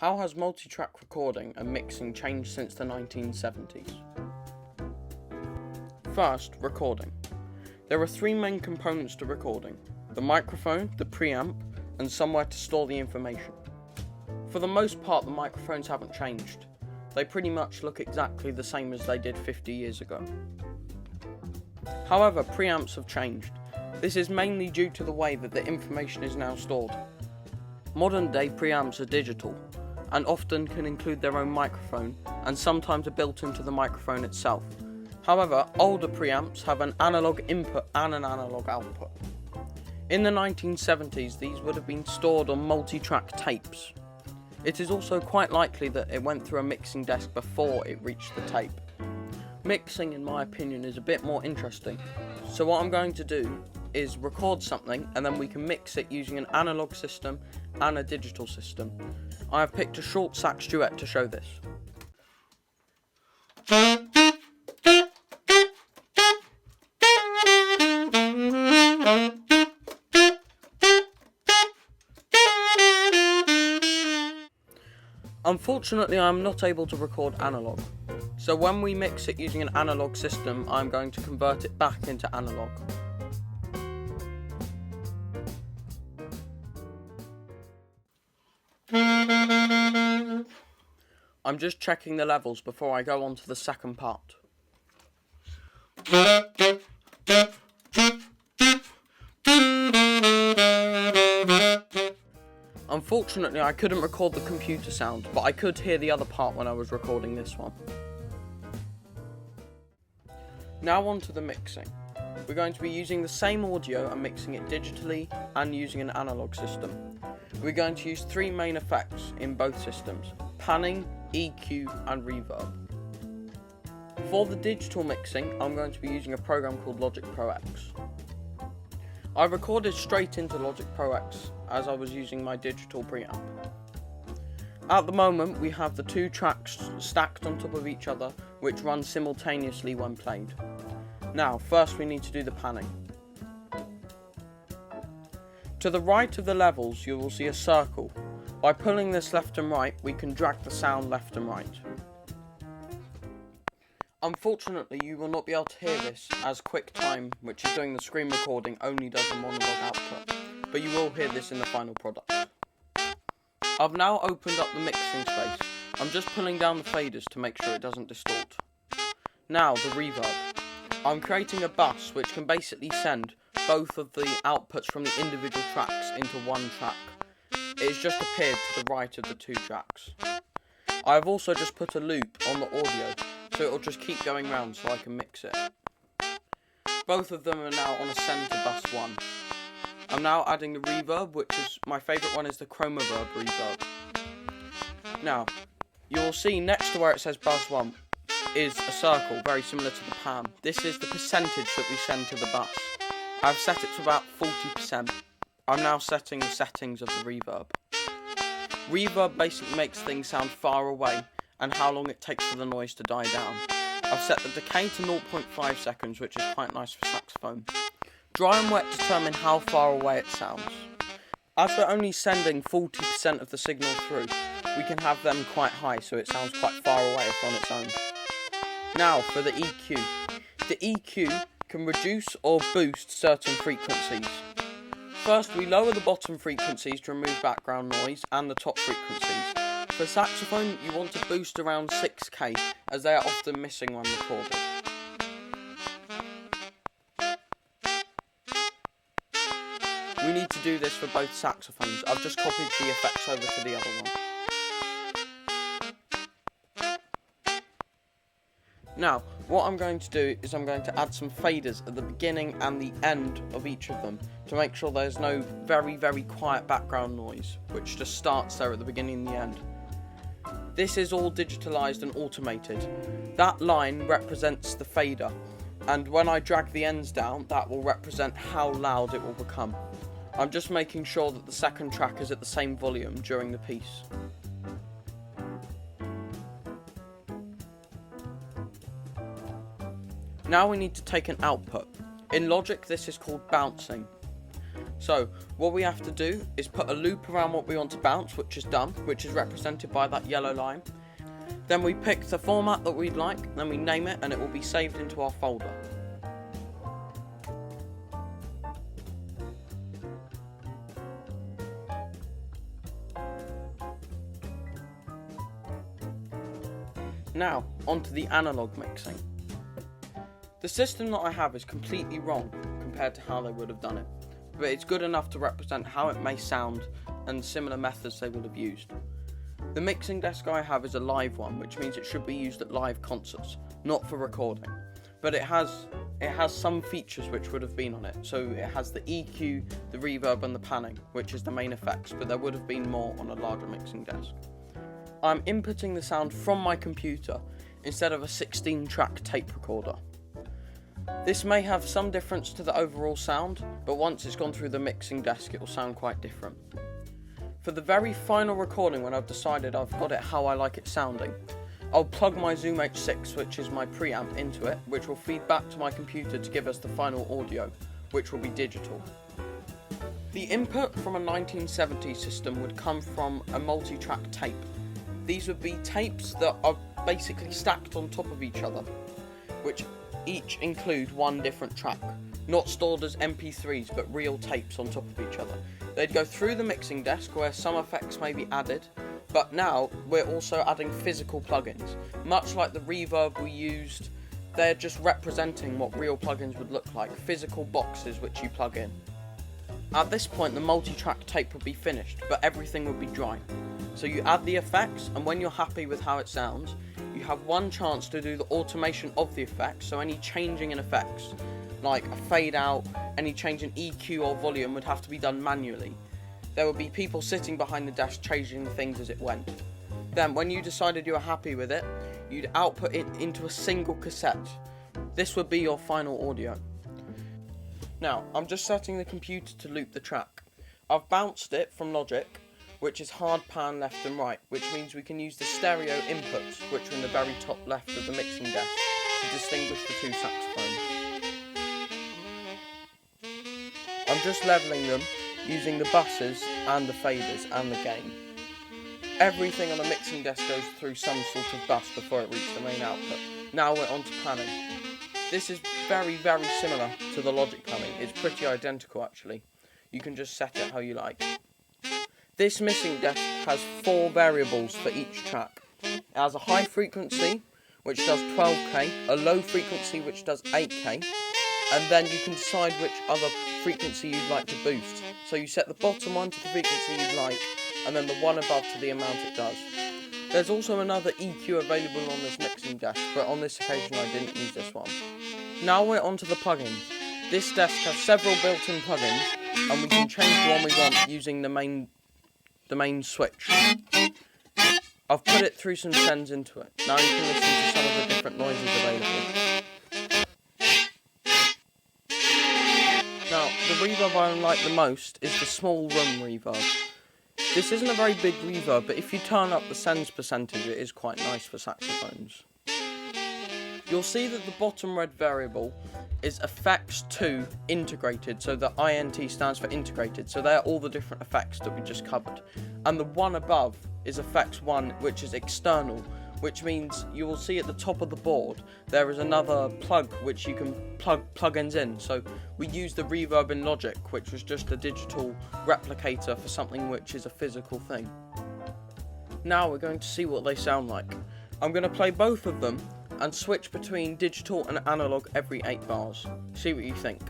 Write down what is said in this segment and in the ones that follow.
How has multitrack recording and mixing changed since the 1970s? First, recording. There are three main components to recording: the microphone, the preamp, and somewhere to store the information. For the most part, the microphones haven't changed. They pretty much look exactly the same as they did 50 years ago. However, preamps have changed. This is mainly due to the way that the information is now stored. Modern day preamps are digital, and often can include their own microphone, and sometimes are built into the microphone itself. However, older preamps have an analog input and an analog output. In the 1970s, these would have been stored on multitrack tapes. It is also quite likely that it went through a mixing desk before it reached the tape. Mixing, in my opinion, is a bit more interesting. So what I'm going to do is record something, and then we can mix it using an analog system and a digital system. I have picked a short sax duet to show this. Unfortunately, I am not able to record analog, so when we mix it using an analog system, I'm going to convert it back into analog. I'm just checking the levels before I go on to the second part. Unfortunately, I couldn't record the computer sound, but I could hear the other part when I was recording this one. Now on to the mixing. We're going to be using the same audio and mixing it digitally and using an analog system. We're going to use three main effects in both systems: panning, EQ and reverb. For the digital mixing, I'm going to be using a program called Logic Pro X. I recorded straight into Logic Pro X as I was using my digital preamp. At the moment, we have the two tracks stacked on top of each other, which run simultaneously when played. Now, first we need to do the panning. To the right of the levels, you will see a circle. By pulling this left and right, we can drag the sound left and right. Unfortunately, you will not be able to hear this, as QuickTime, which is doing the screen recording, only does a monologue output, but you will hear this in the final product. I've now opened up the mixing space. I'm just pulling down the faders to make sure it doesn't distort. Now, the reverb. I'm creating a bus which can basically send both of the outputs from the individual tracks into one track. It has just appeared to the right of the two tracks. I have also just put a loop on the audio, so it will just keep going round so I can mix it. Both of them are now on a centre bus 1. I'm now adding the reverb, which is my favourite one is the Chromaverb reverb. Now, you will see next to where it says bus 1 is a circle, very similar to the pan. This is the percentage that we send to the bus. I've set it to about 40%. I'm now setting the settings of the reverb. Reverb basically makes things sound far away and how long it takes for the noise to die down. I've set the decay to 0.5 seconds, which is quite nice for saxophone. Dry and wet determine how far away it sounds. As we're only sending 40% of the signal through, we can have them quite high so it sounds quite far away if on its own. Now for the EQ. The EQ can reduce or boost certain frequencies. First, we lower the bottom frequencies to remove background noise and the top frequencies. For saxophone, you want to boost around 6K, as they are often missing when recorded. We need to do this for both saxophones. I've just copied the effects over to the other one. Now, what I'm going to do is I'm going to add some faders at the beginning and the end of each of them to make sure there's no very, very quiet background noise, which just starts there at the beginning and the end. This is all digitalized and automated. That line represents the fader, and when I drag the ends down, that will represent how loud it will become. I'm just making sure that the second track is at the same volume during the piece. Now we need to take an output. In Logic, this is called bouncing. So what we have to do is put a loop around what we want to bounce, which is done, which is represented by that yellow line. Then we pick the format that we'd like, then we name it, and it will be saved into our folder. Now, onto the analog mixing. The system that I have is completely wrong compared to how they would have done it, but it's good enough to represent how it may sound and similar methods they would have used. The mixing desk I have is a live one, which means it should be used at live concerts, not for recording. But it has some features which would have been on it. So it has the EQ, the reverb and the panning, which is the main effects, but there would have been more on a larger mixing desk. I'm inputting the sound from my computer instead of a 16-track tape recorder. This may have some difference to the overall sound, but once it's gone through the mixing desk it will sound quite different. For the very final recording, when I've decided I've got it how I like it sounding, I'll plug my Zoom H6, which is my preamp, into it, which will feed back to my computer to give us the final audio, which will be digital. The input from a 1970s system would come from a multitrack tape. These would be tapes that are basically stacked on top of each other, which each include one different track, not stored as MP3s but real tapes on top of each other. They'd go through the mixing desk where some effects may be added, but now we're also adding physical plugins. Much like the reverb we used, they're just representing what real plugins would look like, physical boxes which you plug in. At this point the multi-track tape would be finished, but everything would be dry. So you add the effects, and when you're happy with how it sounds, you have one chance to do the automation of the effects, so any changing in effects, like a fade out, any change in EQ or volume would have to be done manually. There would be people sitting behind the desk changing things as it went. Then when you decided you were happy with it, you'd output it into a single cassette. This would be your final audio. Now, I'm just setting the computer to loop the track. I've bounced it from Logic, which is hard pan left and right, which means we can use the stereo inputs, which are in the very top left of the mixing desk, to distinguish the two saxophones. I'm just levelling them using the buses and the faders and the gain. Everything on the mixing desk goes through some sort of bus before it reaches the main output. Now we're on to panning. This is very, very similar to the Logic panning. It's pretty identical actually. You can just set it how you like. This mixing desk has 4 variables for each track. It has a high frequency, which does 12k, a low frequency, which does 8k, and then you can decide which other frequency you'd like to boost. So you set the bottom one to the frequency you'd like, and then the one above to the amount it does. There's also another EQ available on this mixing desk, but on this occasion I didn't use this one. Now we're onto the plugins. This desk has several built-in plugins, and we can change the one we want using the main switch. I've put it through some sends into it. Now you can listen to some of the different noises available. Now, the reverb I like the most is the small room reverb. This isn't a very big reverb, but if you turn up the sends percentage, it is quite nice for saxophones. You'll see that the bottom red variable is effects 2 integrated, so the INT stands for integrated, so they're all the different effects that we just covered. And the one above is effects 1, which is external, which means you will see at the top of the board there is another plug which you can plug plugins in. So we use the reverb in Logic, which was just a digital replicator for something which is a physical thing. Now we're going to see what they sound like. I'm going to play both of them and switch between digital and analog every 8 bars. See what you think.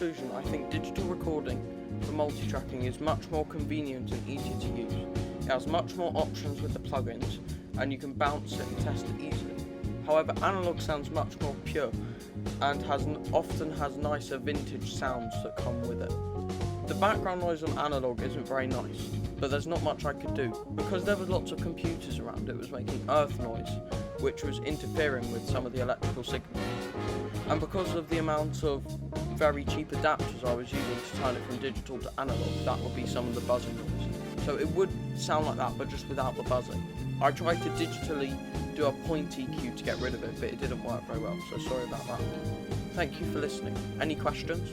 conclusion, I think digital recording for multitracking is much more convenient and easier to use. It has much more options with the plugins, and you can bounce it and test it easily. However, analog sounds much more pure and often has nicer vintage sounds that come with it. The background noise on analog isn't very nice, but there's not much I could do. Because there was lots of computers around, it was making earth noise, which was interfering with some of the electrical signals. And because of the amount of very cheap adapters I was using to turn it from digital to analog, that would be some of the buzzing noise. So it would sound like that, but just without the buzzing. I tried to digitally do a point EQ to get rid of it, but it didn't work very well, so sorry about that. Thank you for listening. Any questions?